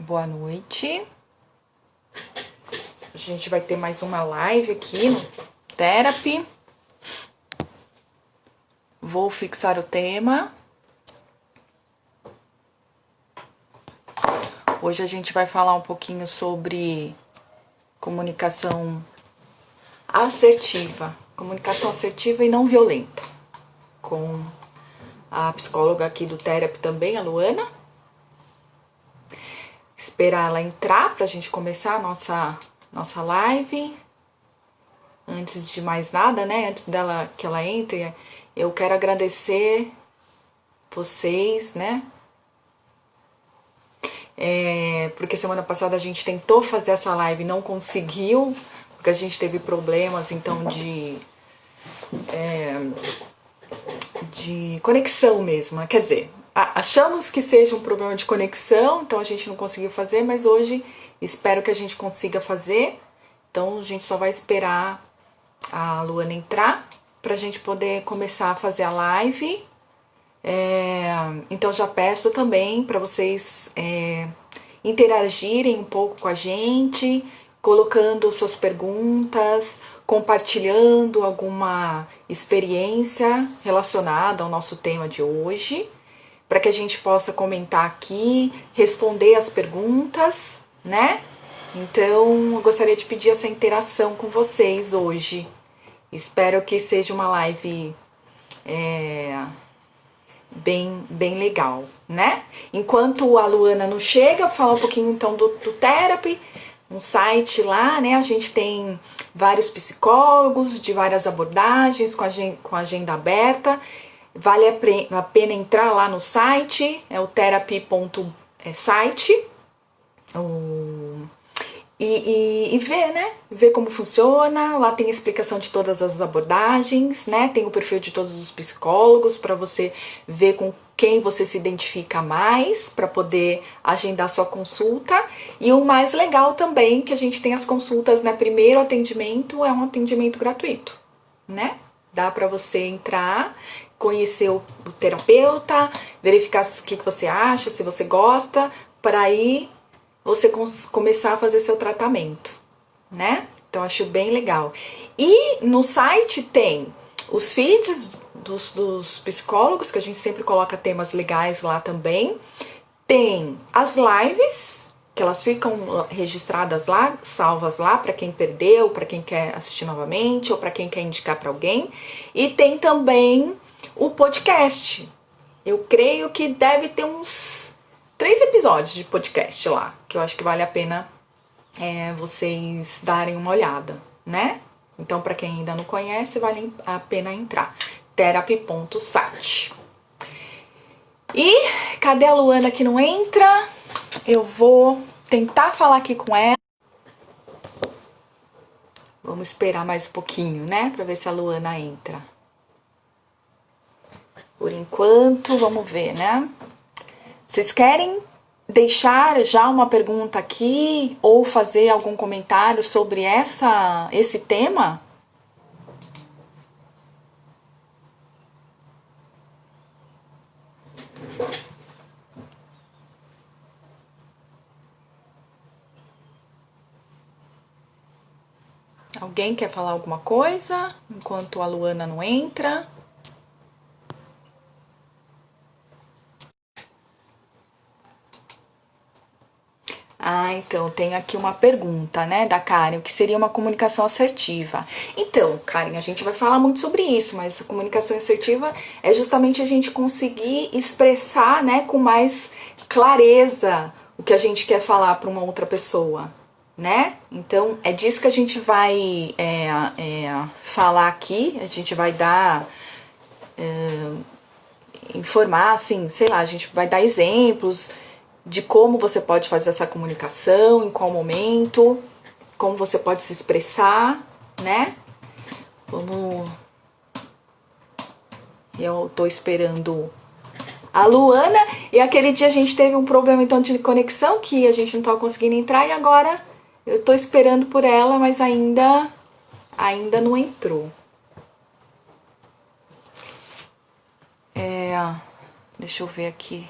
Boa noite. A gente vai ter mais uma live aqui no Therapy. Vou fixar o tema. Hoje a gente vai falar um pouquinho sobre comunicação assertiva. Comunicação assertiva e não violenta. Com a psicóloga aqui do Therapy também, a Luana. Esperar ela entrar pra gente começar a nossa live. Antes de mais nada, né? Antes dela que ela entre, eu quero agradecer vocês, né? Porque semana passada a gente tentou fazer essa live e não conseguiu, porque a gente teve problemas, então, de conexão mesmo, né? Quer dizer, achamos que seja um problema de conexão, então a gente não conseguiu fazer, mas hoje espero que a gente consiga fazer. Então a gente só vai esperar a Luana entrar pra gente poder começar a fazer a live. Então já peço também para vocês interagirem um pouco com a gente, colocando suas perguntas, compartilhando alguma experiência relacionada ao nosso tema de hoje, para que a gente possa comentar aqui, responder as perguntas, né? Então, eu gostaria de pedir essa interação com vocês hoje. Espero que seja uma live bem legal, né? Enquanto a Luana não chega, vou falar um pouquinho então do Therapy, um site lá, né? A gente tem vários psicólogos de várias abordagens com a agenda aberta. Vale a pena entrar lá no site, é o therapy.site. E ver, né? Ver como funciona. Lá tem explicação de todas as abordagens, né? Tem o perfil de todos os psicólogos para você ver com quem você se identifica mais, para poder agendar sua consulta. E o mais legal também que a gente tem as consultas, né? Primeiro atendimento é um atendimento gratuito, né? Dá para você entrar, conhecer o terapeuta, verificar o que você acha, se você gosta, para aí você começar a fazer seu tratamento, né? Então acho bem legal. E no site tem os feeds dos psicólogos, que a gente sempre coloca temas legais lá também. Tem as lives, que elas ficam registradas lá, salvas lá para quem perdeu, para quem quer assistir novamente ou para quem quer indicar para alguém. E tem também o podcast. Eu creio que deve ter uns 3 episódios de podcast lá, que eu acho que vale a pena vocês darem uma olhada, né? Então, para quem ainda não conhece, vale a pena entrar. Therapy.site. E cadê a Luana que não entra? Eu vou tentar falar aqui com ela. Vamos esperar mais um pouquinho, né? Pra ver se a Luana entra. Por enquanto, vamos ver, né? Vocês querem deixar já uma pergunta aqui ou fazer algum comentário sobre esse tema? Alguém quer falar alguma coisa enquanto a Luana não entra? Então, tem aqui uma pergunta, né, da Karen, o que seria uma comunicação assertiva? Então, Karen, a gente vai falar muito sobre isso, mas a comunicação assertiva é justamente a gente conseguir expressar, né, com mais clareza o que a gente quer falar para uma outra pessoa, né? Então, é disso que a gente vai falar aqui, a gente vai dar, informar, assim, sei lá, a gente vai dar exemplos de como você pode fazer essa comunicação, em qual momento, como você pode se expressar, né? Eu tô esperando a Luana, e aquele dia a gente teve um problema então de conexão, que a gente não tava conseguindo entrar, e agora eu tô esperando por ela, mas ainda não entrou. Deixa eu ver aqui.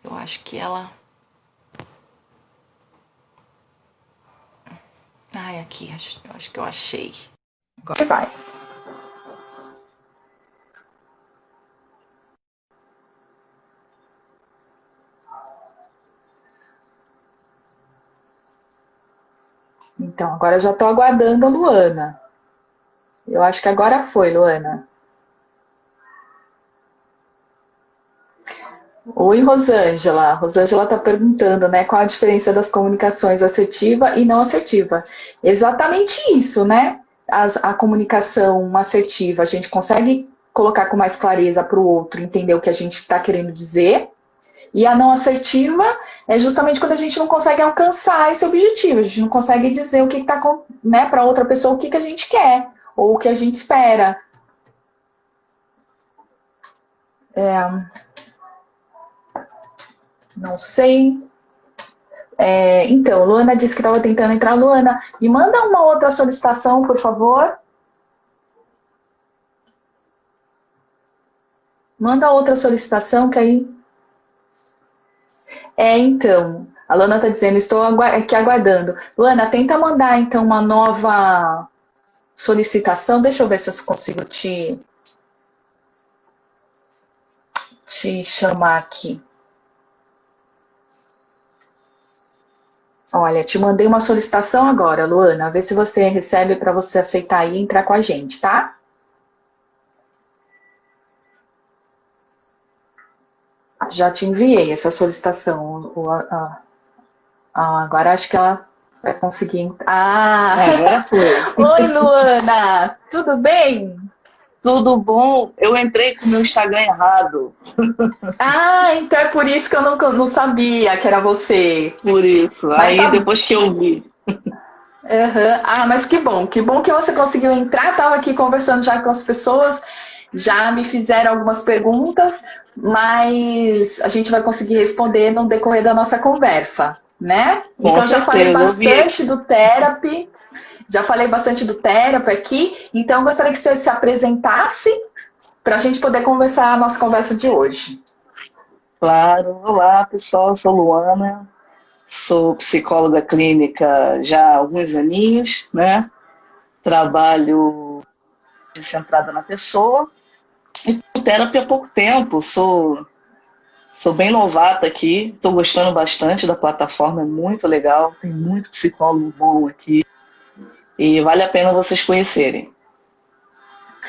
Eu acho que ela Ai, aqui, eu acho que eu achei. Agora vai. Então, agora eu já tô aguardando a Luana. Eu acho que agora foi, Luana. Oi, Rosângela. Rosângela está perguntando, né, qual a diferença das comunicações assertiva e não assertiva. Exatamente isso, né? A comunicação assertiva, a gente consegue colocar com mais clareza para o outro entender o que a gente está querendo dizer. E a não assertiva é justamente quando a gente não consegue alcançar esse objetivo, a gente não consegue dizer o que está, né, para outra pessoa o que a gente quer ou o que a gente espera. Não sei. Então, Luana disse que estava tentando entrar. Luana, me manda uma outra solicitação, por favor. Manda outra solicitação, que aí... Então, a Luana está dizendo, estou aqui aguardando. Luana, tenta mandar, então, uma nova solicitação. Deixa eu ver se eu consigo te chamar aqui. Olha, te mandei uma solicitação agora, Luana. Vê se você recebe para você aceitar e entrar com a gente, tá? Já te enviei essa solicitação. Agora acho que ela vai conseguir. Agora foi. Oi, Luana! Tudo bem? Tudo bom? Eu entrei com o meu Instagram errado. Então é por isso que eu não sabia que era você. Por isso. Mas Aí tá. depois que eu vi. Mas que bom que você conseguiu entrar. Tava aqui conversando já com as pessoas, já me fizeram algumas perguntas, mas a gente vai conseguir responder no decorrer da nossa conversa, né? Com Então já falei certeza, eu vi bastante aqui. do Therapy, aqui, então eu gostaria que você se apresentasse para a gente poder conversar a nossa conversa de hoje. Claro. Olá, pessoal. Eu sou Luana. Sou psicóloga clínica já há alguns aninhos, né? Trabalho centrada na pessoa. E terapia há pouco tempo. Sou bem novata aqui. Estou gostando bastante da plataforma. É muito legal. Tem muito psicólogo bom aqui. E vale a pena vocês conhecerem.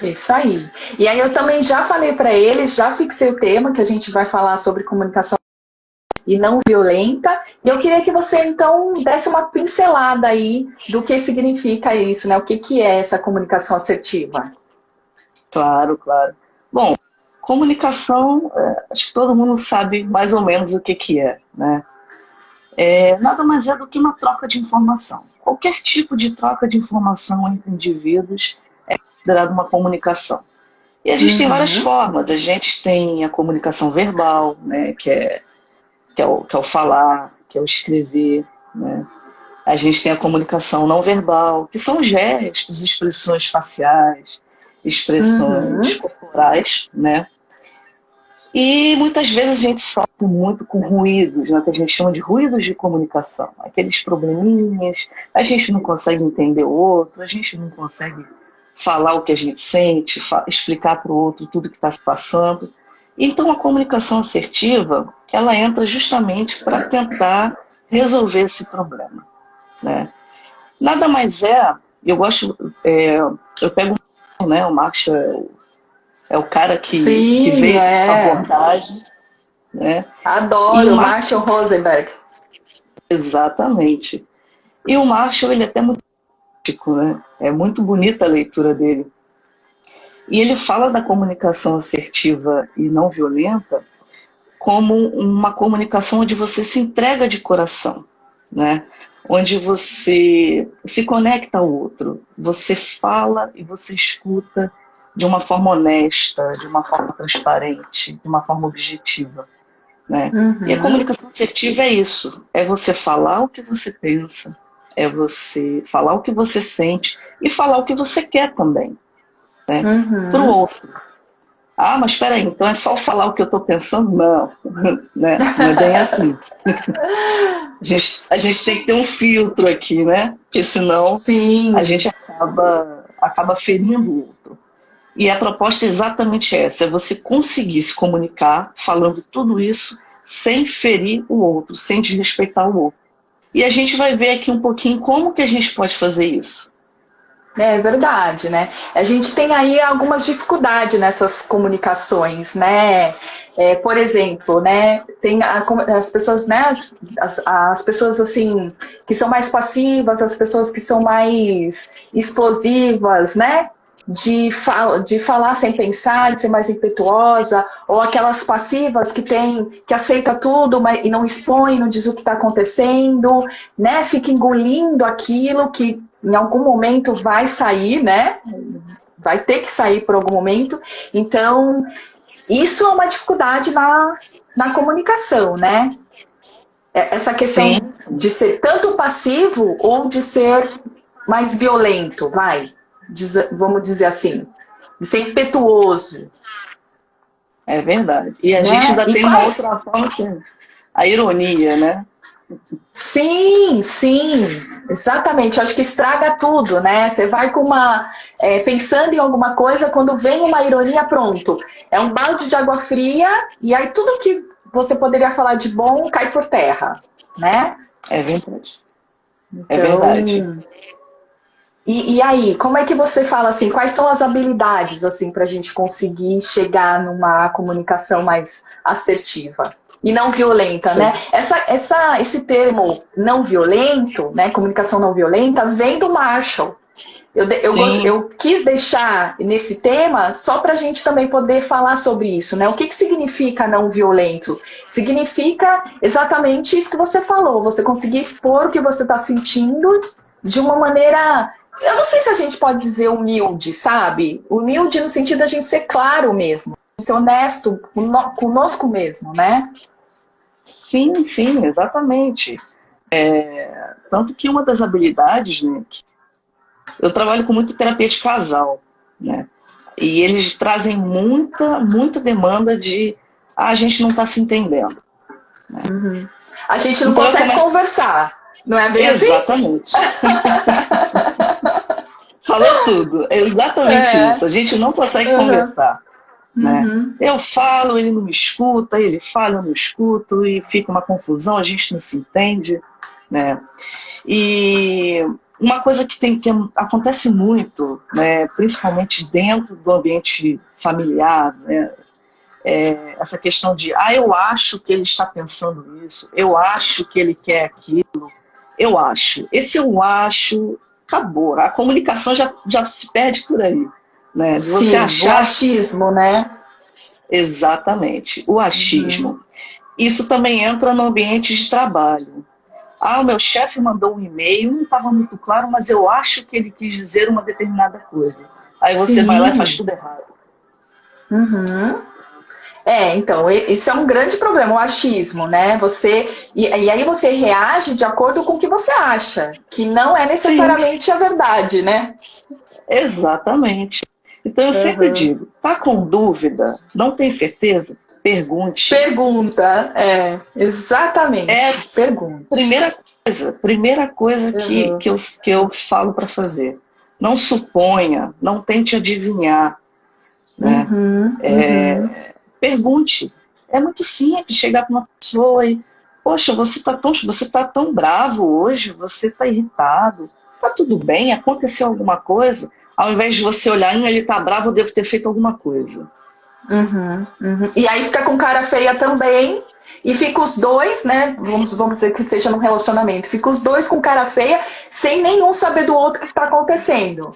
Isso aí. E aí eu também já falei para eles, já fixei o tema que a gente vai falar sobre comunicação e não violenta. E eu queria que você então desse uma pincelada aí do que significa isso, né? O que é essa comunicação assertiva? Claro, claro. Bom, comunicação, acho que todo mundo sabe mais ou menos o que é, né? Nada mais é do que uma troca de informação. Qualquer tipo de troca de informação entre indivíduos é considerado uma comunicação. E a gente tem várias Uhum. formas. A gente tem a comunicação verbal, né, que é o falar, que é o escrever, né? A gente tem a comunicação não verbal, que são gestos, expressões faciais, expressões Uhum. corporais, né? E muitas vezes a gente sofre muito com ruídos, né, que a gente chama de ruídos de comunicação. Aqueles probleminhas, a gente não consegue entender o outro, a gente não consegue falar o que a gente sente, explicar para o outro tudo que está se passando. Então a comunicação assertiva, ela entra justamente para tentar resolver esse problema, né? Nada mais eu gosto, eu pego, né, o Marshall é o cara que Sim, veio com a abordagem, né? E o Adoro, Marshall, Marshall Rosenberg. exatamente. E o Marshall, ele é até muito crítico, né? É muito bonita a leitura dele. E ele fala da comunicação assertiva e não violenta como uma comunicação onde você se entrega de coração, né? Onde você se conecta ao outro, você fala e você escuta de uma forma honesta, de uma forma transparente, de uma forma objetiva, né? E a Uhum. comunicação assertiva é isso, é você falar o que você pensa, é você falar o que você sente e falar o que você quer também, né? Para o Uhum. outro. Ah, mas espera aí, então é só falar o que eu estou pensando? Não, né? Não é bem assim. A gente tem que ter um filtro aqui, né? porque senão Sim. a gente acaba ferindo o outro. E a proposta é exatamente essa, é você conseguir se comunicar falando tudo isso sem ferir o outro, sem desrespeitar o outro. E a gente vai ver aqui um pouquinho como que a gente pode fazer isso. É verdade, né? A gente tem aí algumas dificuldades nessas comunicações, né? Por exemplo, né? Tem as pessoas, né? As pessoas assim que são mais passivas, as pessoas que são mais explosivas, né? De falar sem pensar, de ser mais impetuosa, ou aquelas passivas que aceita tudo, mas e não expõe, não diz o que está acontecendo, né? Fica engolindo aquilo que em algum momento vai sair, né? Vai ter que sair por algum momento. Então, isso é uma dificuldade na comunicação, né? Essa questão Sim, de ser tanto passivo ou de ser mais violento, vamos dizer assim, de ser impetuoso. é verdade. E a gente Né? ainda tem uma outra forma, que é a ironia, né? Sim, sim, exatamente. Acho que estraga tudo, né? Você vai com pensando em alguma coisa, quando vem uma ironia, pronto. É um balde de água fria e aí tudo que você poderia falar de bom cai por terra, né? É verdade. Então, É verdade. E aí, como é que você fala assim? Quais são as habilidades assim para a gente conseguir chegar numa comunicação mais assertiva e não violenta, Sim. né? Esse termo não violento, né? Comunicação não violenta, vem do Marshall. Eu quis deixar nesse tema só para a gente também poder falar sobre isso, né? O que significa não violento? Significa exatamente isso que você falou, você conseguir expor o que você está sentindo de uma maneira, eu não sei se a gente pode dizer humilde, sabe? Humilde no sentido da gente ser claro mesmo, ser honesto conosco mesmo, né? Sim, sim, exatamente. Tanto que uma das habilidades, né, eu trabalho com muita terapia de casal, né? E eles trazem muita demanda de a gente não está se entendendo. Né? Uhum. A gente não Então consegue conversar, não é bem exatamente. Falou tudo, é exatamente isso. A gente não consegue conversar. Né? Eu falo, ele não me escuta, ele fala, eu não escuto, e fica uma confusão, a gente não se entende. Né? E uma coisa que acontece muito, né, principalmente dentro do ambiente familiar, né, é essa questão de eu acho que ele está pensando isso, eu acho que ele quer aquilo, eu acho. Esse eu acho, acabou. A comunicação já se perde por aí. Né? De você achar... o achismo, né? Exatamente, o achismo. Isso também entra no ambiente de trabalho. O meu chefe mandou um e-mail, não estava muito claro, mas eu acho que ele quis dizer uma determinada coisa. Aí você vai lá e faz tudo errado. Então, isso é um grande problema, o achismo, né? E aí você reage de acordo com o que você acha, que não é necessariamente a verdade, né? Exatamente. Então eu sempre digo, tá com dúvida, não tem certeza? Pergunte. Pergunta, exatamente. Pergunta. Primeira coisa que eu falo para fazer. Não suponha, não tente adivinhar. Né? Pergunte. É muito simples chegar para uma pessoa e, poxa, você tá tão bravo hoje, você está irritado, tá tudo bem, aconteceu alguma coisa? Ao invés de você olhar, ele tá bravo, eu devo ter feito alguma coisa. E aí fica com cara feia também, e fica os dois, né? Vamos dizer que seja num relacionamento, fica os dois com cara feia, sem nenhum saber do outro o que está acontecendo.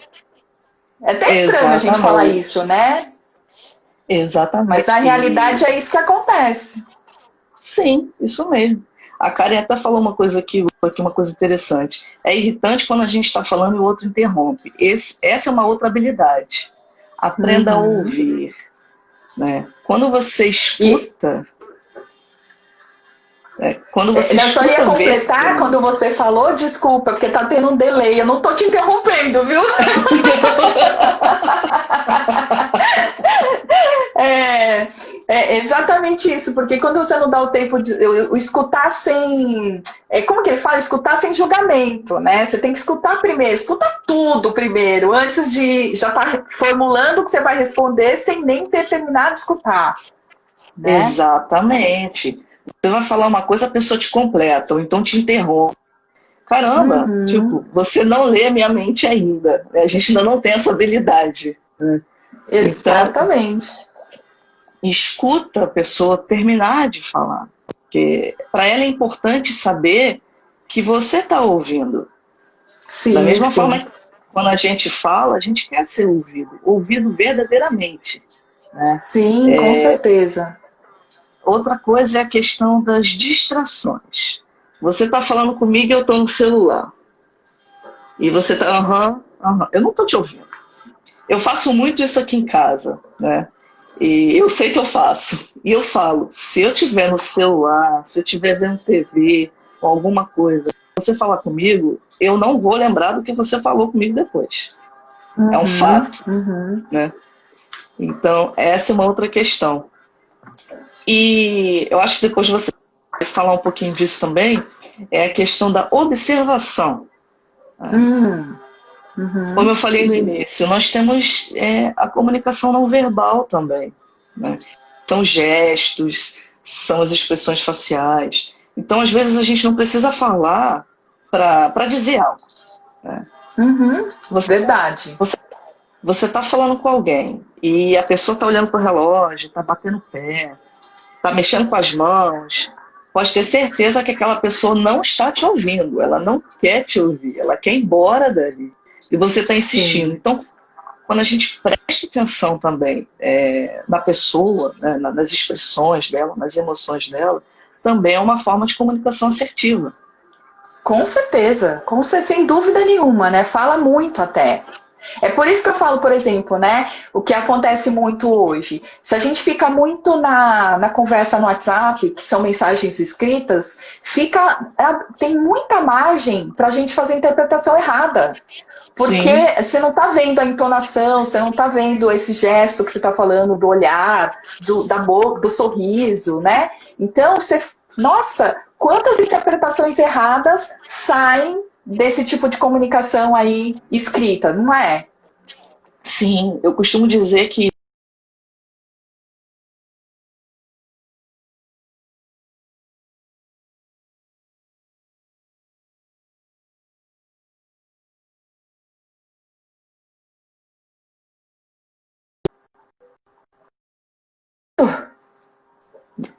É até estranho a gente falar isso, né? Exatamente. Mas na realidade é isso que acontece. Sim, isso mesmo. A Karen até falou uma coisa aqui, uma coisa interessante. É irritante quando a gente está falando e o outro interrompe. Essa é uma outra habilidade. Aprenda a ouvir. Né? Quando você escuta... quando você eu só ia completar ver... quando você falou, desculpa, porque tá tendo um delay. Eu não tô te interrompendo, viu? É exatamente isso, porque quando você não dá o tempo de o escutar sem. Como que ele fala? Escutar sem julgamento, né? Você tem que escutar primeiro, escuta tudo primeiro, antes de já estar formulando o que você vai responder sem nem ter terminado de escutar, né? Exatamente. Você vai falar uma coisa, a pessoa te completa, ou então te interrompe. Caramba, tipo, Uhum, você não lê a minha mente ainda. A gente ainda não tem essa habilidade, né? Então, exatamente. escuta a pessoa terminar de falar. Porque para ela é importante saber que você está ouvindo. Da Sim, mesma sim. forma que quando a gente fala, a gente quer ser ouvido, ouvido verdadeiramente, né? Sim, com certeza. Outra coisa é a questão das distrações. Você está falando comigo e eu estou no celular. E você está, aham, aham. Eu não estou te ouvindo. Eu faço muito isso aqui em casa, né? E eu sei que eu faço. E eu falo, se eu tiver no celular, se eu tiver vendo TV ou alguma coisa, você falar comigo, eu não vou lembrar do que você falou comigo depois. É um Uhum, fato, uhum. né? Então, essa é uma outra questão. E eu acho que depois de você falar um pouquinho disso também, é a questão da observação. Uhum. Como eu falei no início, nós temos a comunicação não verbal também, né? São gestos, são as expressões faciais. Então, às vezes, a gente não precisa falar para dizer algo. Né? Uhum. Você Verdade. você está falando com alguém e a pessoa está olhando para o relógio, está batendo o pé, está mexendo com as mãos, pode ter certeza que aquela pessoa não está te ouvindo, ela não quer te ouvir, ela quer ir embora dali. E você está insistindo. Sim. Então, quando a gente presta atenção também na pessoa, né, nas expressões dela, nas emoções dela, também é uma forma de comunicação assertiva. Com certeza, sem dúvida nenhuma, né? Fala muito até. É por isso que eu falo, por exemplo, né? O que acontece muito hoje. Se a gente fica muito na conversa no WhatsApp, que são mensagens escritas, tem muita margem para a gente fazer interpretação errada. Porque Sim, você não está vendo a entonação, você não está vendo esse gesto que você está falando, do olhar, da boca, do sorriso, né? Então, nossa, quantas interpretações erradas saem desse tipo de comunicação aí escrita, não é? sim, eu costumo dizer que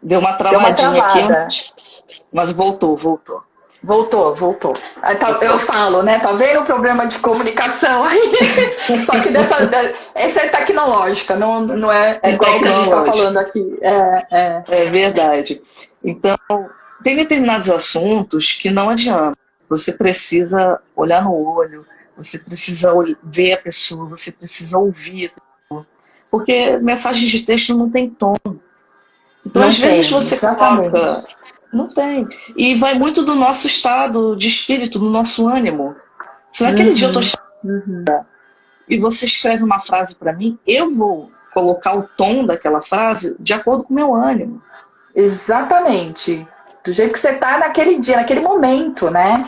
deu uma Deu uma travadinha aqui, travada. mas voltou, voltou, Voltou, voltou. Eu voltou. falo, né? Tá vendo o problema de comunicação aí? Só que essa é tecnológica, não é É igual que a gente tá tecnológico, falando aqui. É. é verdade. Então, tem determinados assuntos que não adianta. Você precisa olhar no olho, você precisa ver a pessoa, você precisa ouvir. Porque mensagens de texto não tem tom. Então, às Não vezes, tem, você exatamente. coloca. Não tem. E vai muito do nosso estado de espírito, do nosso ânimo. Se naquele dia eu estou Uhum, uhum. e você escreve uma frase para mim, eu vou colocar o tom daquela frase de acordo com o meu ânimo. Exatamente. Do jeito que você tá naquele dia, naquele momento, né?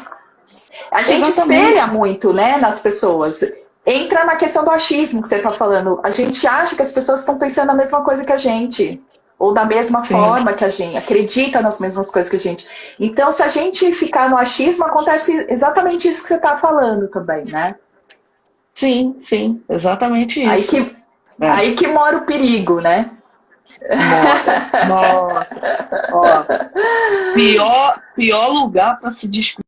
A gente espelha Exatamente. muito, né, nas pessoas. Entra na questão do achismo que você está falando. A gente acha que as pessoas estão pensando a mesma coisa que a gente. Ou da mesma Sim, forma que a gente, acredita nas mesmas coisas que a gente. Então, se a gente ficar no achismo, acontece exatamente isso que você está falando também, né? sim, sim, exatamente Aí isso. que, Né? aí que mora o perigo, né? Mora. Nossa, ó, pior lugar para se discutir.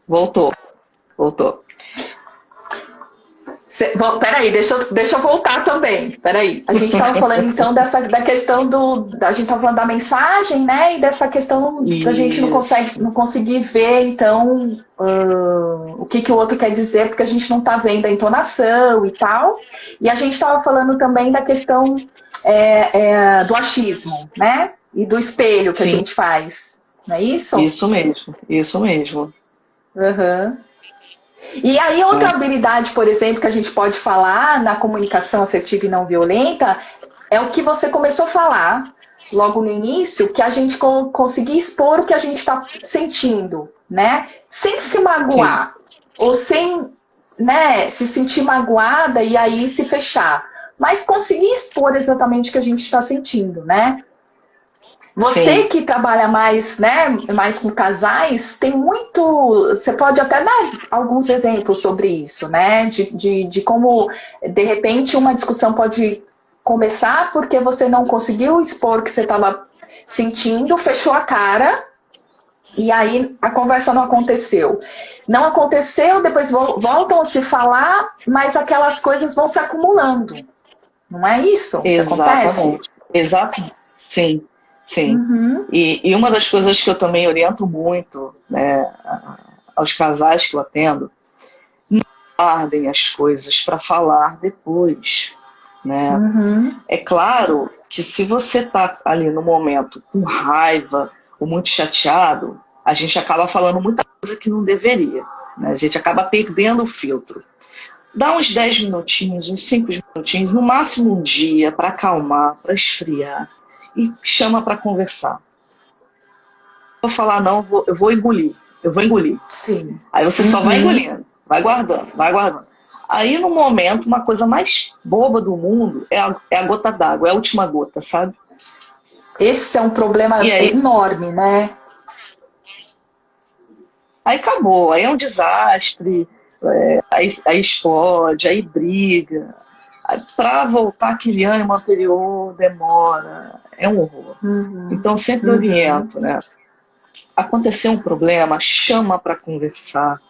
Voltou, voltou. Peraí, deixa eu voltar também. Peraí. A gente estava falando então da questão a gente estava falando da mensagem, né? E dessa questão da gente não conseguir ver, então, o que o outro quer dizer, porque a gente não está vendo a entonação e tal. E a gente estava falando também da questão do achismo, né? E do espelho que a gente faz. Não é isso? Isso mesmo, isso mesmo. Uhum. E aí, outra habilidade, por exemplo, que a gente pode falar na comunicação assertiva e não violenta é o que você começou a falar logo no início, que a gente conseguir expor o que a gente está sentindo, né? Sem se magoar, ou sem, né, se sentir magoada e aí se fechar. Mas conseguir expor exatamente o que a gente está sentindo, né? Você que trabalha mais, né, mais com casais, tem muito. Você pode até dar alguns exemplos sobre isso, né? De como, de repente, uma discussão pode começar porque você não conseguiu expor o que você estava sentindo, fechou a cara, e aí a conversa não aconteceu. Não aconteceu, depois voltam a se falar, mas aquelas coisas vão se acumulando. Não é isso que acontece? Exatamente. Sim. Sim. Uhum. E uma das coisas que eu também oriento muito, né, aos casais que eu atendo, não guardem as coisas para falar depois. Né? Uhum. É claro que se você está ali no momento com raiva ou muito chateado, a gente acaba falando muita coisa que não deveria. Né? A gente acaba perdendo o filtro. Dá uns 10 minutinhos, uns 5 minutinhos, no máximo um dia, para acalmar, para esfriar. E chama para conversar. Vou falar, não, eu vou engolir. Sim. Aí você só vai engolindo, vai guardando. Aí, no momento, uma coisa mais boba do mundo é a gota d'água, é a última gota, sabe? Esse é um problema enorme, né? Aí acabou, aí é um desastre, aí explode, aí briga. Para voltar aquele ânimo anterior demora, é um horror. Então sempre oriento, né? Aconteceu um problema, chama para conversar,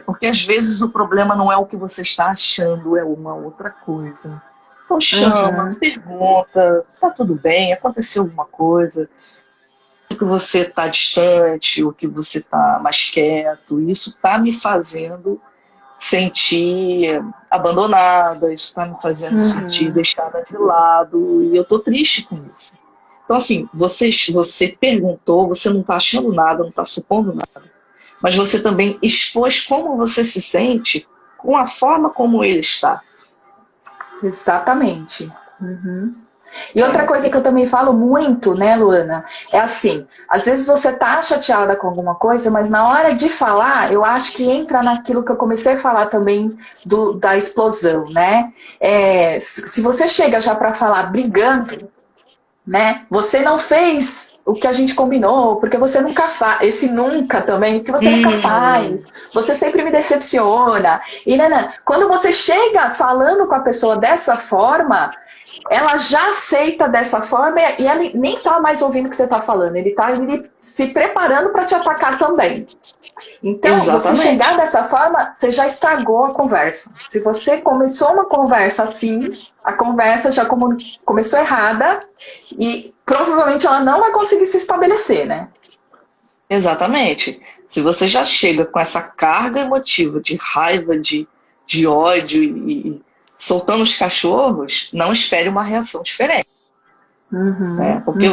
porque às vezes o problema não é o que você está achando, é uma outra coisa. Então chama, pergunta, tá tudo bem, aconteceu alguma coisa, o que você está distante, o que você está mais quieto, isso está me fazendo sentir abandonada, isso está me fazendo sentir deixada de lado, e eu estou triste com isso. Então, assim, você perguntou, você não está achando nada, não está supondo nada, mas você também expôs como você se sente com a forma como ele está. Exatamente. E outra coisa que eu também falo muito, né, Luana, é assim, às vezes você tá chateada com alguma coisa, mas na hora de falar, eu acho que entra naquilo que eu comecei a falar também da explosão, né? Se você chega já para falar brigando, né, você não fez o que a gente combinou, porque você nunca faz, esse nunca também, porque você nunca faz, você sempre me decepciona, e quando você chega falando com a pessoa dessa forma, ela já aceita dessa forma e ela nem tá mais ouvindo o que você tá falando, ele tá se preparando para te atacar também. Então, você chegar dessa forma, você já estragou a conversa. Se você começou uma conversa assim, a conversa já começou errada e provavelmente ela não vai conseguir se estabelecer, né? Exatamente. Se você já chega com essa carga emotiva de raiva, de ódio e soltando os cachorros, não espere uma reação diferente. Né? Porque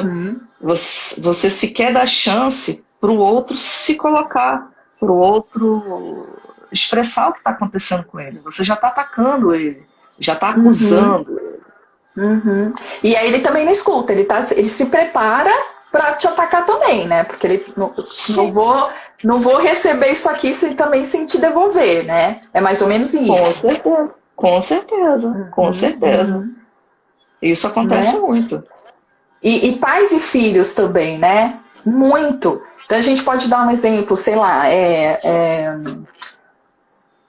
você sequer dá chance para o outro se colocar, para o outro expressar o que está acontecendo com ele. Você já está atacando ele, já está acusando ele. E aí ele também não escuta, ele se prepara para te atacar também, né? Porque ele não vou receber isso aqui sem te devolver, né? É mais ou menos isso. Com certeza. Isso acontece muito. E pais e filhos também, né? Muito. Então a gente pode dar um exemplo, sei lá,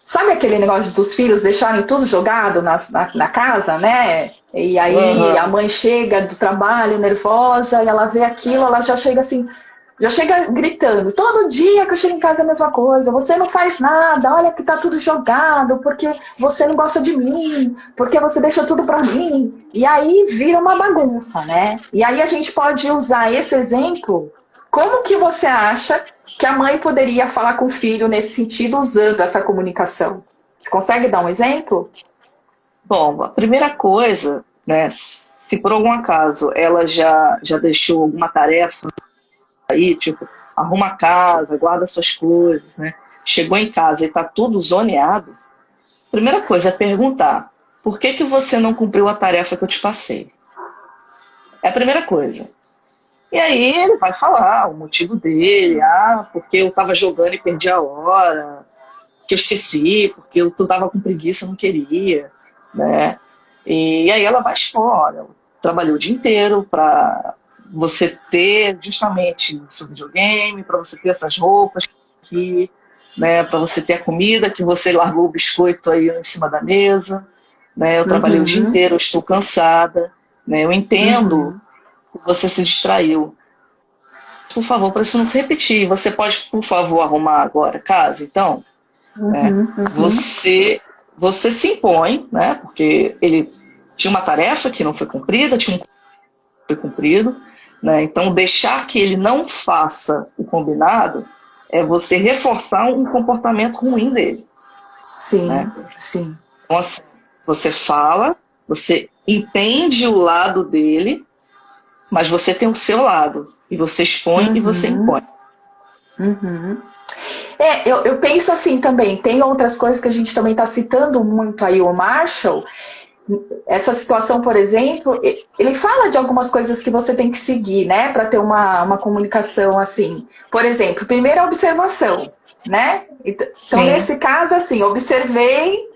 sabe aquele negócio dos filhos deixarem tudo jogado na casa, né? E aí a mãe chega do trabalho nervosa e ela vê aquilo, ela já chega assim, Já chega gritando, todo dia que eu chego em casa é a mesma coisa, você não faz nada, olha que tá tudo jogado, porque você não gosta de mim, porque você deixa tudo pra mim. E aí vira uma bagunça, né? E aí a gente pode usar esse exemplo. Como que você acha que a mãe poderia falar com o filho nesse sentido, usando essa comunicação? Você consegue dar um exemplo? Bom, a primeira coisa, né, se por algum acaso ela já deixou alguma tarefa aí, tipo, arruma a casa, guarda suas coisas, né? Chegou em casa e tá tudo zoneado, primeira coisa é perguntar, por que que você não cumpriu a tarefa que eu te passei? É a primeira coisa. E aí ele vai falar o motivo dele, porque eu tava jogando e perdi a hora, que eu esqueci, porque eu tava com preguiça, não queria, né? E aí ela vai expor, olha, trabalhou o dia inteiro para você ter justamente o seu videogame, para você ter essas roupas aqui, né? Para você ter a comida, que você largou o biscoito aí em cima da mesa, né? Eu trabalhei o dia inteiro, eu estou cansada, né? Eu entendo que você se distraiu. Por favor, para isso não se repetir, você pode, por favor, arrumar agora a casa, então? Você se impõe, né? Porque ele tinha uma tarefa que não foi cumprida, tinha um que foi cumprido, né? Então deixar que ele não faça o combinado é você reforçar um comportamento ruim dele. Sim, né? sim. Então, assim, você fala, você entende o lado dele, mas você tem o seu lado e você expõe e você impõe. Eu penso assim também, tem outras coisas que a gente também está citando muito aí, o Marshall, essa situação, por exemplo, ele fala de algumas coisas que você tem que seguir, né, para ter uma comunicação assim. Por exemplo, primeira observação, né? Então, nesse caso, assim, observei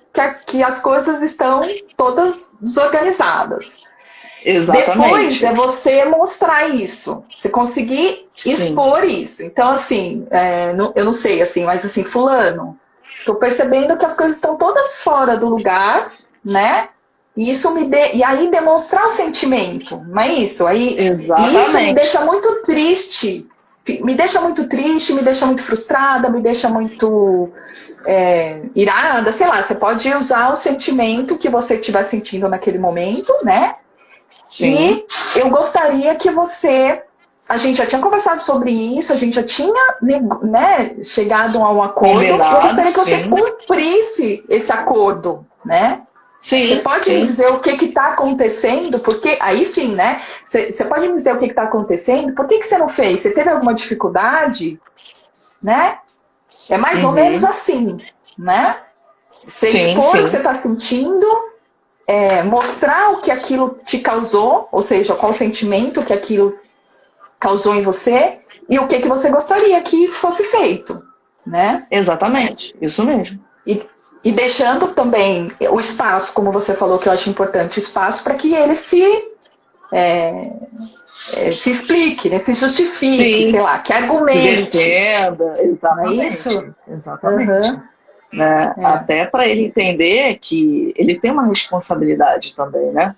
que as coisas estão todas desorganizadas. Exatamente. Depois é você mostrar isso, você conseguir expor isso. Então, assim, eu não sei, assim, mas assim, fulano, estou percebendo que as coisas estão todas fora do lugar, né? E isso e aí demonstrar o sentimento, não é isso? Aí, isso me deixa muito triste. Me deixa muito triste, me deixa muito frustrada, me deixa muito irada, sei lá, você pode usar o sentimento que você estiver sentindo naquele momento, né? Sim. E eu gostaria que você... A gente já tinha conversado sobre isso, a gente já tinha, né, chegado a um acordo. Combinado, eu gostaria que você cumprisse esse acordo, né? Sim, você pode me dizer o que está acontecendo? Porque aí sim, né? Você pode me dizer o que está acontecendo? Por que você não fez? Você teve alguma dificuldade? Né? É mais ou menos assim, né? Você expor o que você está sentindo, mostrar o que aquilo te causou, ou seja, qual o sentimento que aquilo causou em você e o que você gostaria que fosse feito, né? Exatamente, isso mesmo. E deixando também o espaço, como você falou, que eu acho importante, espaço para que ele se explique, né? Se justifique, sei lá, que argumente. Se defenda, exatamente. Não é isso? Exatamente. Né? Até para ele entender que ele tem uma responsabilidade também, né?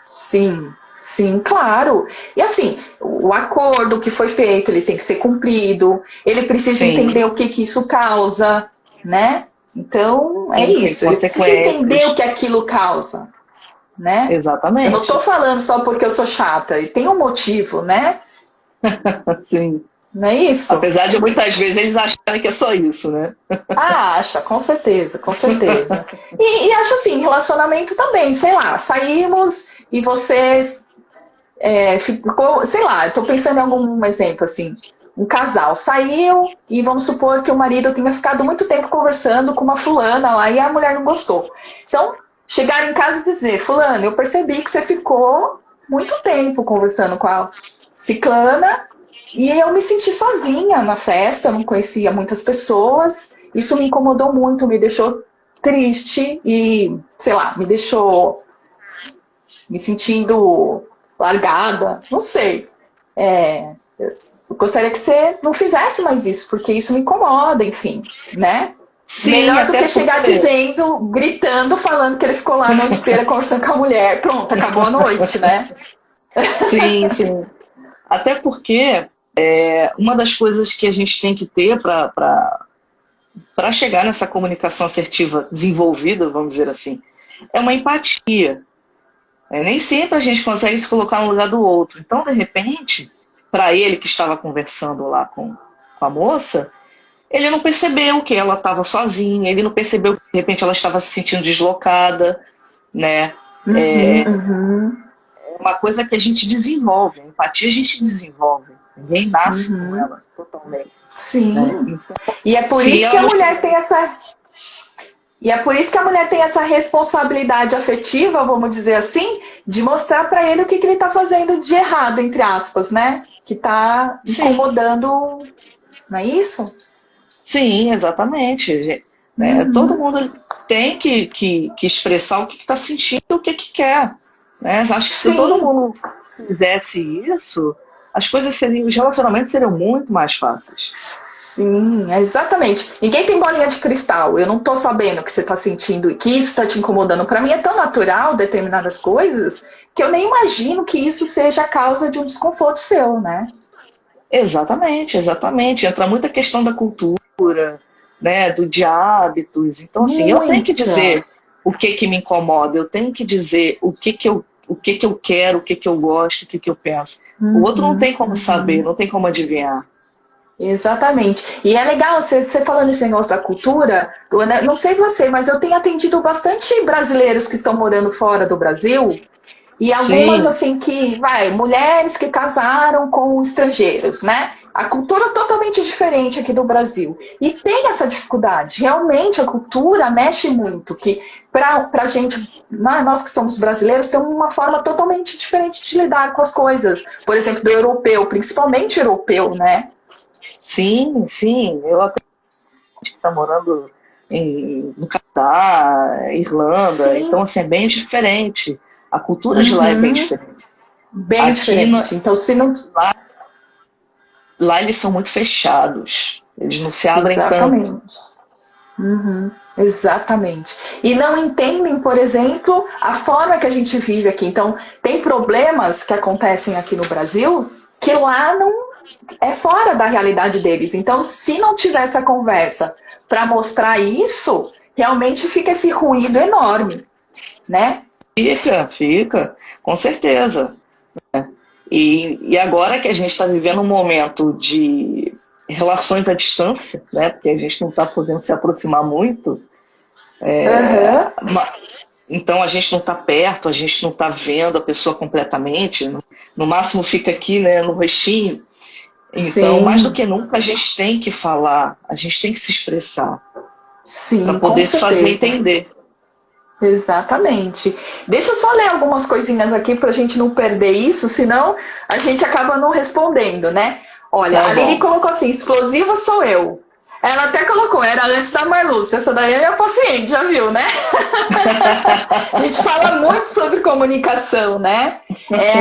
Sim, sim, claro. E assim, o acordo que foi feito, ele tem que ser cumprido, ele precisa entender o que isso causa, né? Então, é isso. Ele precisa entender o que aquilo causa, né? Exatamente. Eu não estou falando só porque eu sou chata. Ele tem um motivo, né? Sim. Não é isso? Apesar de muitas vezes eles acharem que é só isso, né? Acha, com certeza, com certeza. E acho assim, relacionamento também, sei lá, saímos e vocês ficou, sei lá, eu tô pensando em algum exemplo assim. Um casal saiu e vamos supor que o marido tenha ficado muito tempo conversando com uma fulana lá e a mulher não gostou. Então, chegar em casa e dizer, fulana, eu percebi que você ficou muito tempo conversando com a ciclana e eu me senti sozinha na festa, eu não conhecia muitas pessoas, isso me incomodou muito, me deixou triste e, sei lá, me deixou me sentindo largada, não sei. Eu gostaria que você não fizesse mais isso, porque isso me incomoda, enfim, né? Sim, melhor do que chegar dizendo, gritando, falando que ele ficou lá a noite inteira conversando com a mulher. Pronto, acabou a noite, né? Sim, sim. Até porque Uma das coisas que a gente tem que ter para chegar nessa comunicação assertiva desenvolvida, vamos dizer assim, é uma empatia. Nem sempre a gente consegue se colocar no lugar do outro. Então, de repente, para ele que estava conversando lá com a moça, ele não percebeu que ela estava sozinha, ele não percebeu que, de repente, ela estava se sentindo deslocada, né? É uma coisa que a gente desenvolve, a empatia a gente desenvolve. Ninguém nasce com ela totalmente. Sim. Né? E é por isso que a mulher tem essa... E é por isso que a mulher tem essa responsabilidade afetiva, vamos dizer assim, de mostrar para ele o que ele está fazendo de errado, entre aspas, né? Que está incomodando, não é isso? Sim, exatamente. Todo mundo tem que expressar o que está sentindo e o que quer. Né? Acho que se todo mundo fizesse isso, as coisas os relacionamentos seriam muito mais fáceis. Sim, exatamente. Ninguém tem bolinha de cristal. Eu não tô sabendo o que você tá sentindo e que isso tá te incomodando. Para mim é tão natural determinadas coisas que eu nem imagino que isso seja a causa de um desconforto seu, né? Exatamente, exatamente. Entra muita questão da cultura, né, de hábitos. Então, assim, eu tenho que dizer o que me incomoda, eu tenho que dizer o que eu quero, o que eu gosto, o que eu penso. O outro não tem como saber, não tem como adivinhar. Exatamente. E é legal você falando esse negócio da cultura, Luana, não sei você, mas eu tenho atendido bastante brasileiros que estão morando fora do Brasil, e algumas assim mulheres que casaram com estrangeiros, né? A cultura é totalmente diferente aqui do Brasil. E tem essa dificuldade. Realmente a cultura mexe muito, que pra gente, nós que somos brasileiros, tem uma forma totalmente diferente de lidar com as coisas. Por exemplo, do europeu, principalmente europeu, né? Sim, eu acredito que está morando no Canadá, Irlanda, então assim, é bem diferente. A cultura de lá é bem diferente. Bem diferente. Então, se não... Lá eles são muito fechados. Eles não se abrem tanto. Exatamente. E não entendem, por exemplo, a forma que a gente vive aqui. Então, tem problemas que acontecem aqui no Brasil que lá não é fora da realidade deles. Então, se não tiver essa conversa para mostrar isso, realmente fica esse ruído enorme, né? Fica, com certeza. E agora que a gente está vivendo um momento de relações à distância, né? Porque a gente não está podendo se aproximar muito, então a gente não está perto, a gente não está vendo a pessoa completamente, no máximo fica aqui, né, no rostinho. Então, mais do que nunca, a gente tem que falar, a gente tem que se expressar para poder se fazer entender. Exatamente. Deixa eu só ler algumas coisinhas aqui para a gente não perder isso, senão a gente acaba não respondendo, né? Olha, a Lili colocou assim, explosiva sou eu. Ela até colocou, era antes da Marlúcia, essa daí é minha paciente, já viu, né? A gente fala muito sobre comunicação, né?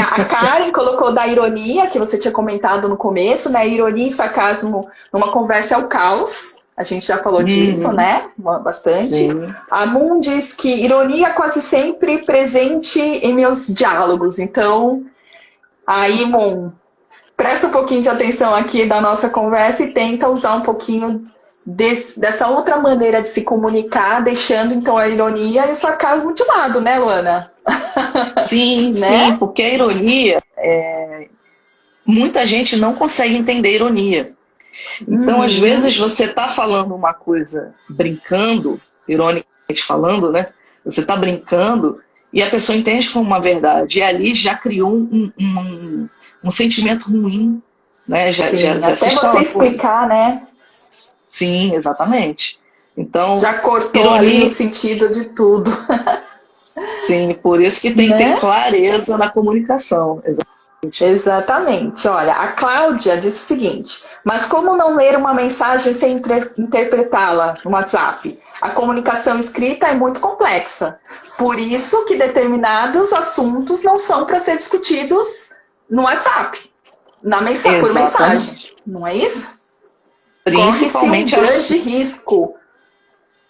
A Karen colocou da ironia, que você tinha comentado no começo, né? Ironia e sarcasmo numa conversa é o caos. A gente já falou disso, né? Bastante. Sim. A Moon diz que ironia é quase sempre presente em meus diálogos. Então, aí, Moon, presta um pouquinho de atenção aqui da nossa conversa e tenta usar um pouquinho dessa outra maneira de se comunicar, deixando, então, a ironia e o sarcasmo de lado, né, Luana? Sim, né? Sim, porque a ironia, muita gente não consegue entender a ironia. Então, às vezes, você está falando uma coisa brincando, ironicamente falando, né? Você está brincando e a pessoa entende como uma verdade. E ali já criou um sentimento ruim, né? Já até você explicar, né? Sim, exatamente. Então, já cortou ali o sentido de tudo. Sim, por isso que tem que ter clareza na comunicação. Exatamente. Olha, a Cláudia disse o seguinte: mas como não ler uma mensagem sem interpretá-la no WhatsApp? A comunicação escrita é muito complexa. Por isso que determinados assuntos não são para ser discutidos no WhatsApp, por mensagem. Não é isso? Principalmente corre-se um grande risco.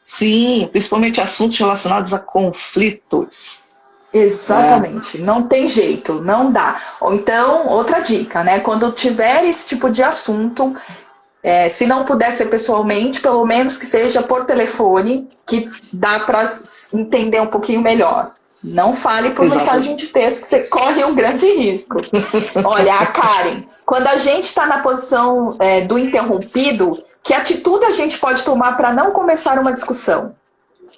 Sim, principalmente assuntos relacionados a conflitos. Exatamente, não tem jeito, não dá. Ou então, outra dica, né? Quando tiver esse tipo de assunto, se não puder ser pessoalmente, pelo menos que seja por telefone, que dá para entender um pouquinho melhor. Não fale por mensagem de texto, que você corre um grande risco. Olha, a Karen, quando a gente está na posição do interrompido, que atitude a gente pode tomar para não começar uma discussão?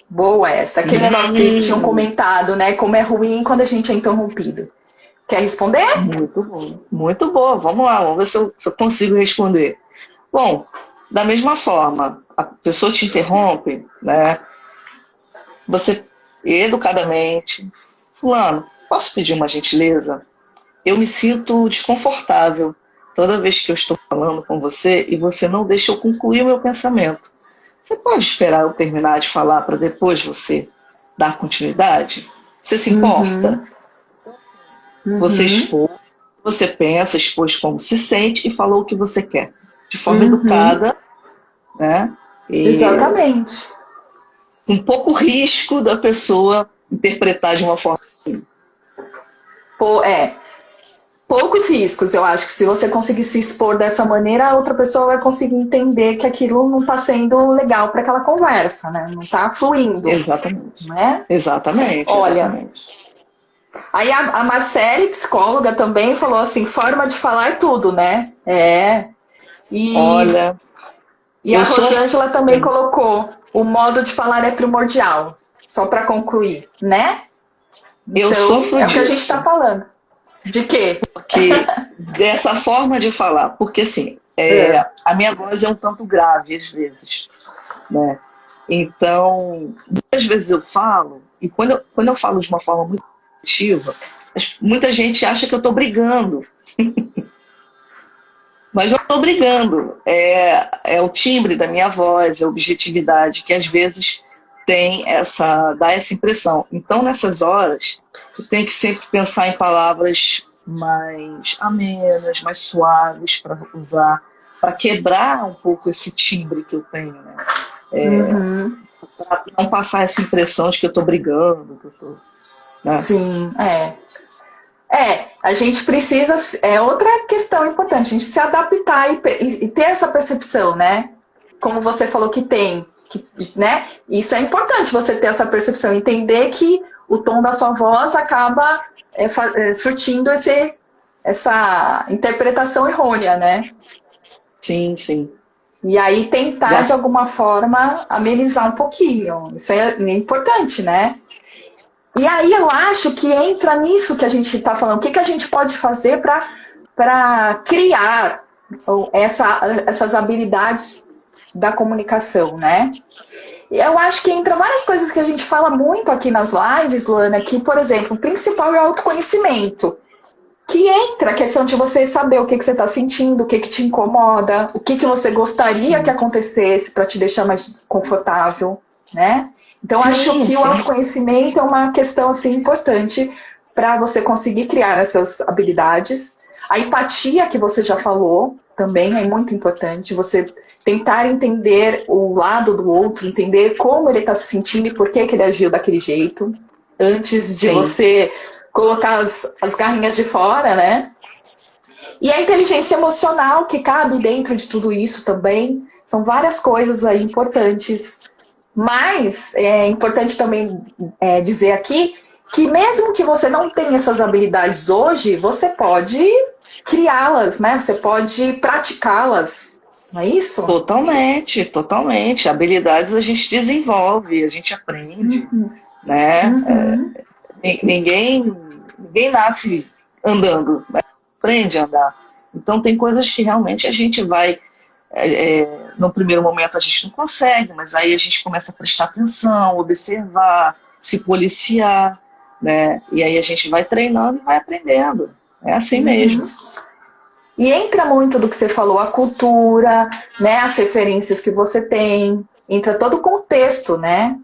Boa essa. Aquele negócio que tinham comentado, né? Como é ruim quando a gente é interrompido. Quer responder? Muito bom. Muito boa. Vamos lá, vamos ver se eu consigo responder. Bom, da mesma forma, a pessoa te interrompe, né? Você, educadamente, fulano, posso pedir uma gentileza? Eu me sinto desconfortável toda vez que eu estou falando com você e você não deixa eu concluir o meu pensamento. Você pode esperar eu terminar de falar para depois você dar continuidade? Você se importa? Você expôs, você pensa, expôs como se sente e falou o que você quer. De forma educada, né? E exatamente. com pouco risco da pessoa interpretar de uma forma assim. Poucos riscos, eu acho que se você conseguir se expor dessa maneira, a outra pessoa vai conseguir entender que aquilo não está sendo legal para aquela conversa, né? Não está fluindo. Exatamente. Né? Exatamente. Olha, exatamente. Aí a Marcele, psicóloga, também falou assim, forma de falar é tudo, né? Olha, e a Rosângela também colocou, o modo de falar é primordial, só para concluir, né? Eu então, sofro disso. É o que a gente está falando. De quê? Porque dessa forma de falar, porque assim, a minha voz é um tanto grave às vezes, né? Então, muitas vezes eu falo, e quando eu falo de uma forma muito ativa, muita gente acha que eu estou brigando. Mas não estou brigando. É o timbre da minha voz, é a objetividade, que às vezes dá essa impressão. Então, nessas horas, eu tenho que sempre pensar em palavras mais amenas, mais suaves para usar, para quebrar um pouco esse timbre que eu tenho, né? Para não passar essa impressão de que eu estou brigando, que eu tô, né? Sim, a gente precisa, outra questão importante, a gente se adaptar e ter essa percepção, né? Como você falou que tem, né? Isso é importante, você ter essa percepção, entender que o tom da sua voz acaba surtindo essa interpretação errônea, né? Sim, sim. E aí tentar, de alguma forma, amenizar um pouquinho. Isso é importante, né? E aí eu acho que entra nisso que a gente está falando. O que a gente pode fazer para criar essas habilidades da comunicação, né? Eu acho que entra várias coisas que a gente fala muito aqui nas lives, Luana, que, por exemplo, o principal é o autoconhecimento. Que entra a questão de você saber o que você está sentindo, o que te incomoda, o que você gostaria que acontecesse para te deixar mais confortável, né? Então, acho que o autoconhecimento é uma questão assim, importante para você conseguir criar essas habilidades. A empatia, que você já falou, também é muito importante. Você tentar entender o lado do outro, entender como ele está se sentindo e por que ele agiu daquele jeito, antes de você colocar as garrinhas de fora, né? E a inteligência emocional, que cabe dentro de tudo isso também. São várias coisas aí importantes. Mas é importante também dizer aqui que mesmo que você não tenha essas habilidades hoje, você pode criá-las, né? Você pode praticá-las, não é isso? Totalmente, totalmente. Habilidades a gente desenvolve, a gente aprende, né? Ninguém nasce andando, né? Aprende a andar. Então tem coisas que realmente a gente vai... no primeiro momento a gente não consegue, mas aí a gente começa a prestar atenção, observar, se policiar, né? E aí a gente vai treinando e vai aprendendo. É assim mesmo. E entra muito do que você falou, a cultura, né? As referências que você tem, entra todo o contexto, né?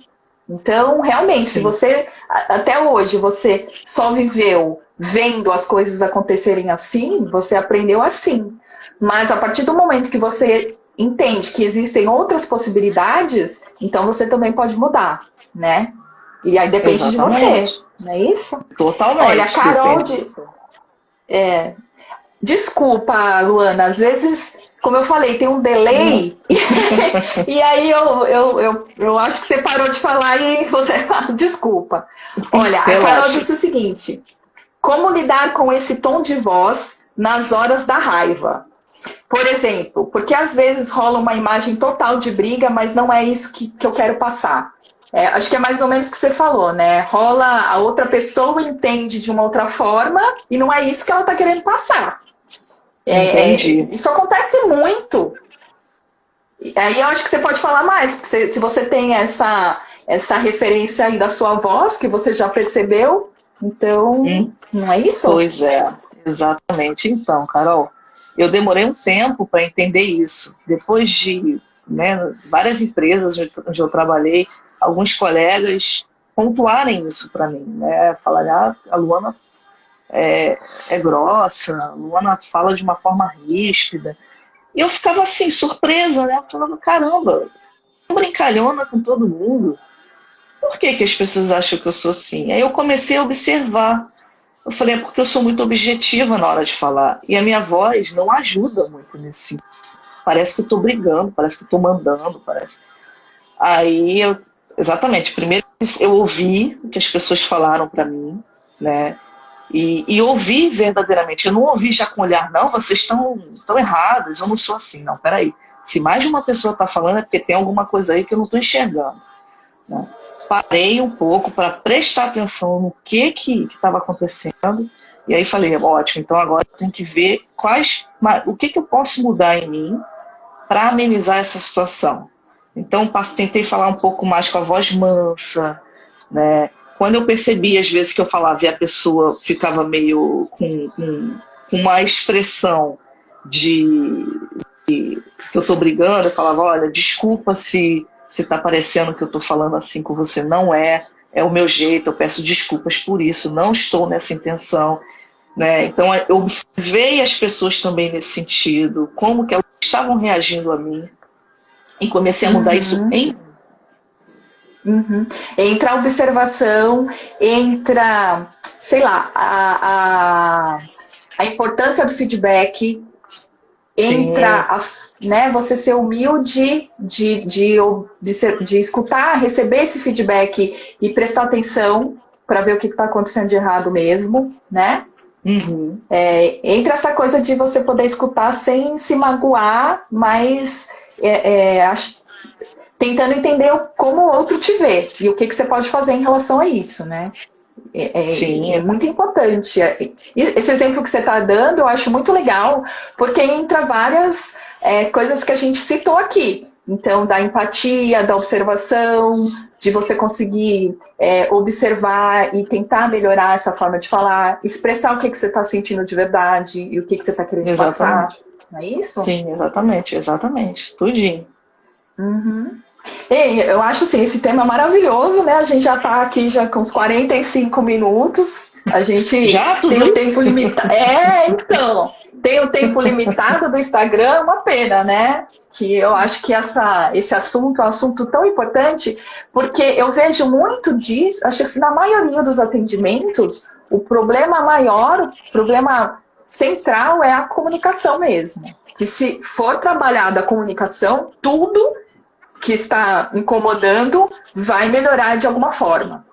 Então, realmente, se você, até hoje, você só viveu vendo as coisas acontecerem assim, você aprendeu assim. Mas a partir do momento que você entende que existem outras possibilidades, então você também pode mudar, né? E aí depende de você. Não é isso? Totalmente. Olha, a Carol depende. Desculpa, Luana, às vezes, como eu falei, tem um delay, e aí eu acho que você parou de falar e você desculpa. Olha, a Carol disse o seguinte: como lidar com esse tom de voz nas horas da raiva? Por exemplo, porque às vezes rola uma imagem total de briga, mas não é isso que eu quero passar. Acho que é mais ou menos o que você falou, né? Rola, a outra pessoa entende de uma outra forma e não é isso que ela está querendo passar. Entendi. Isso acontece muito. Aí eu acho que você pode falar mais, porque se você tem essa referência aí da sua voz, que você já percebeu, então, não é isso? Pois é, exatamente. Então, Carol, eu demorei um tempo para entender isso. Depois de, né, várias empresas onde eu trabalhei, alguns colegas pontuarem isso para mim, né? Falarem, a Luana é grossa, a Luana fala de uma forma ríspida. E eu ficava assim, surpresa, né? Eu falava, caramba, eu brincalhona com todo mundo. Por que as pessoas acham que eu sou assim? Aí eu comecei a observar. Eu falei, é porque eu sou muito objetiva na hora de falar. E a minha voz não ajuda muito nesse sentido. Parece que eu estou brigando, parece que eu estou mandando, parece. Aí exatamente, primeiro eu ouvi o que as pessoas falaram para mim, né? E ouvi verdadeiramente. Eu não ouvi já com olhar, não, vocês estão errados, eu não sou assim, não, peraí. Se mais de uma pessoa está falando é porque tem alguma coisa aí que eu não estou enxergando, né? Parei um pouco para prestar atenção no que estava acontecendo, e aí falei, ótimo, então agora eu tenho que ver o que eu posso mudar em mim para amenizar essa situação. Então tentei falar um pouco mais com a voz mansa, né? Quando eu percebi, às vezes, que eu falava e a pessoa ficava meio com uma expressão que eu estou brigando, eu falava, olha, desculpa se está parecendo que eu estou falando assim com você, não é o meu jeito, eu peço desculpas por isso, não estou nessa intenção, né? Então eu observei as pessoas também nesse sentido, como que elas estavam reagindo a mim, e comecei a mudar isso em Entra a observação, entra, sei lá, a importância do feedback, entra né, você ser humilde de escutar, receber esse feedback e prestar atenção para ver o que está acontecendo de errado mesmo, né? Entra essa coisa de você poder escutar sem se magoar, mas tentando entender como o outro te vê e o que você pode fazer em relação a isso, né? É muito importante. Esse exemplo que você está dando, eu acho muito legal, porque entra várias coisas que a gente citou aqui. Então, da empatia, da observação, de você conseguir observar e tentar melhorar essa forma de falar, expressar o que você está sentindo de verdade e o que você está querendo passar. Não é isso? Sim, exatamente. Tudinho. Eu acho assim, esse tema é maravilhoso, né? A gente já está aqui já com uns 45 minutos. A gente tem o tempo limitado. Então, tem o tempo limitado do Instagram, uma pena, né? Que eu acho que esse assunto é um assunto tão importante, porque eu vejo muito disso, acho que na maioria dos atendimentos, o problema maior, o problema central é a comunicação mesmo. Que se for trabalhada a comunicação, tudo que está incomodando vai melhorar de alguma forma.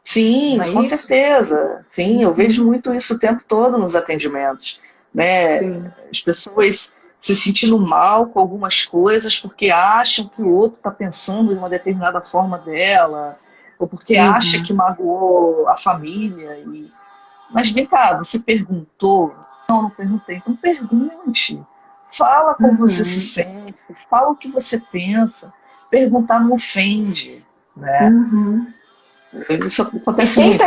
Sim, com certeza. Sim, eu vejo muito isso o tempo todo nos atendimentos, né? Sim. As pessoas se sentindo mal com algumas coisas porque acham que o outro está pensando de uma determinada forma dela, ou porque acha que magoou a família. Mas vem cá, você perguntou? Não perguntei. Então pergunte. Fala como você se sente, fala o que você pensa. Perguntar não ofende, né? Isso acontece muito.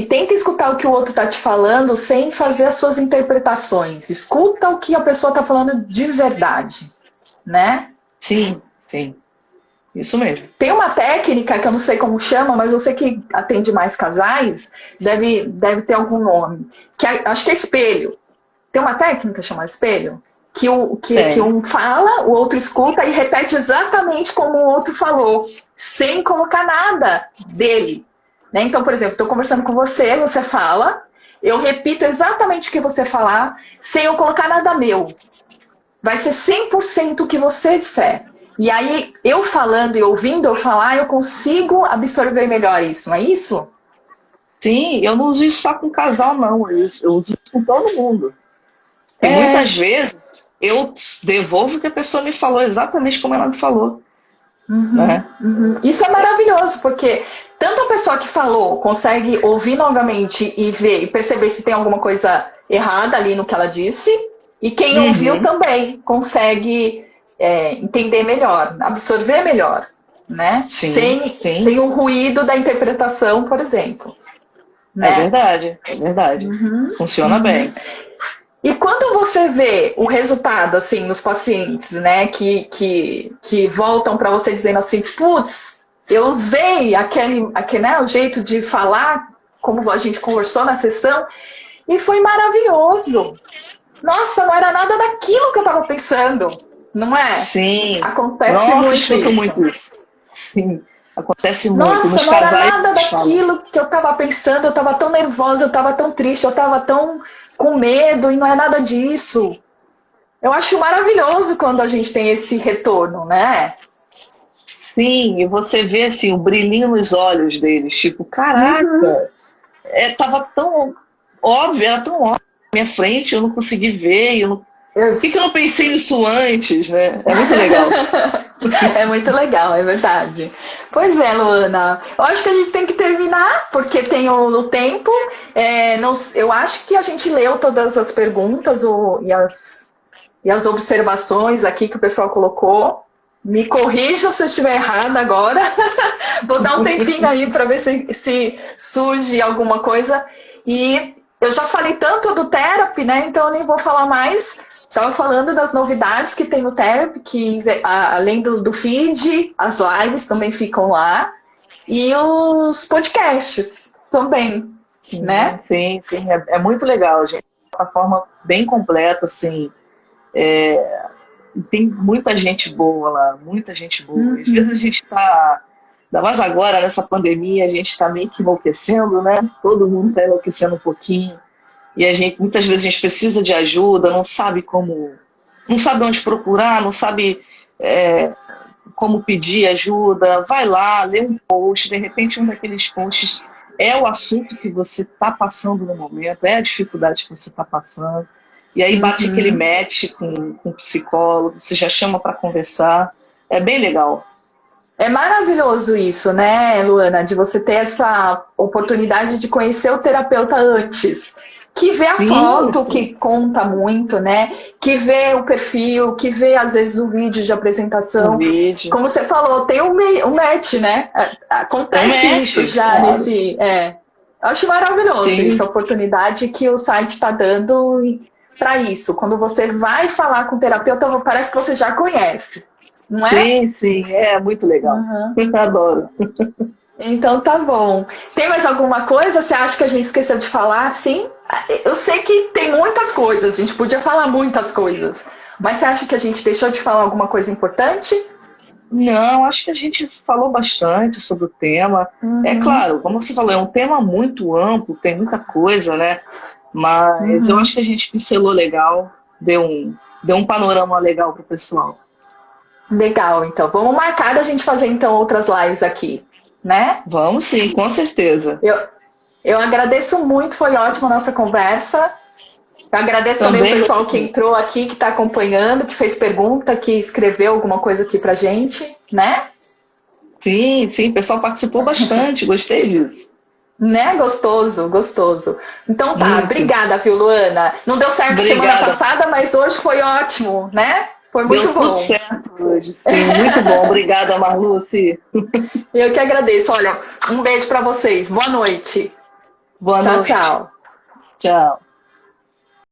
Tenta escutar o que o outro está te falando sem fazer as suas interpretações. Escuta o que a pessoa está falando de verdade, né? Sim. Isso mesmo. Tem uma técnica que eu não sei como chama, mas você que atende mais casais, deve ter algum nome. Acho que é espelho. Tem uma técnica chamada espelho? Que um fala, o outro escuta e repete exatamente como o outro falou, sem colocar nada dele. né? Então, por exemplo, estou conversando com você, você fala, eu repito exatamente o que você falar, sem eu colocar nada meu. Vai ser 100% o que você disser. E aí, eu falando e ouvindo eu falar, eu consigo absorver melhor isso, não é isso? Sim, eu não uso isso só com casal, não. Eu uso isso com todo mundo. E muitas vezes eu devolvo o que a pessoa me falou exatamente como ela me falou. Né? Isso é maravilhoso, porque tanto a pessoa que falou consegue ouvir novamente e ver e perceber se tem alguma coisa errada ali no que ela disse, e quem ouviu também consegue entender melhor, absorver melhor, né? Sim, sem o ruído da interpretação, por exemplo. Né? É verdade. Funciona bem. E quando você vê o resultado, assim, nos pacientes, né, que voltam para você dizendo assim, putz, eu usei aquele, né, o jeito de falar, como a gente conversou na sessão, e foi maravilhoso. Nossa, não era nada daquilo que eu estava pensando, não é? Sim. Acontece muito isso. Sim, acontece muito. Nossa, Nos não era casais, nada daquilo que eu estava pensando, eu estava tão nervosa, eu estava tão triste, eu estava tão com medo e não é nada disso. Eu acho maravilhoso quando a gente tem esse retorno, né? Sim, e você vê assim, o brilhinho nos olhos deles, tipo, caraca, tava tão óbvio, era tão óbvio na minha frente, eu não consegui ver, por que eu não pensei nisso antes, né? É muito legal. É muito legal, é verdade. Pois é, Luana. Eu acho que a gente tem que terminar, porque tem o tempo. Eu acho que a gente leu todas as perguntas e as observações aqui que o pessoal colocou. Me corrija se eu estiver errada agora. Vou dar um tempinho aí para ver se surge alguma coisa. E eu já falei tanto do Therapy, né? Então eu nem vou falar mais. Estava falando das novidades que tem no Therapy, que além do feed, as lives também ficam lá. E os podcasts também, Sim, né? Sim. É muito legal, gente. É uma plataforma bem completa, assim. Tem muita gente boa lá, muita gente boa. Às vezes a gente está, ainda mais agora nessa pandemia, a gente está meio que enlouquecendo, né? Todo mundo está enlouquecendo um pouquinho. E muitas vezes a gente precisa de ajuda, não sabe onde procurar, não sabe como pedir ajuda. Vai lá, lê um post, de repente um daqueles posts é o assunto que você está passando no momento, é a dificuldade que você está passando. E aí bate aquele match com o psicólogo, você já chama para conversar. É bem legal. É maravilhoso isso, né, Luana? De você ter essa oportunidade de conhecer o terapeuta antes. Que vê a foto, que conta muito, né? Que vê o perfil, que vê, às vezes, o vídeo de apresentação. Como você falou, tem um match, né? Acontece isso já nesse... Eu acho maravilhoso essa oportunidade que o site está dando para isso. Quando você vai falar com o terapeuta, parece que você já conhece, não é? Sim, é muito legal. Eu adoro. Então tá bom. Tem mais alguma coisa? Você acha que a gente esqueceu de falar? Sim? Eu sei que tem muitas coisas, a gente podia falar muitas coisas. Mas você acha que a gente deixou de falar alguma coisa importante? Não, acho que a gente falou bastante sobre o tema. É claro, como você falou, é um tema muito amplo, tem muita coisa, né? Mas eu acho que a gente pincelou legal, deu um panorama legal pro pessoal. Legal, então. Vamos marcar da gente fazer então outras lives aqui, né? Vamos sim, com certeza. Eu agradeço muito, foi ótima a nossa conversa. Eu agradeço também o pessoal que entrou aqui, que está acompanhando, que fez pergunta, que escreveu alguma coisa aqui pra gente, né? Sim, o pessoal participou bastante, gostei disso. Né? Gostoso. Então tá, obrigada, viu, Luana? Não deu certo semana passada, mas hoje foi ótimo, né? Foi muito bom. Deu tudo certo hoje, sim, muito bom. Obrigada, Marluce. Eu que agradeço. Olha, um beijo pra vocês. Boa noite. Boa noite. Tchau. Tchau.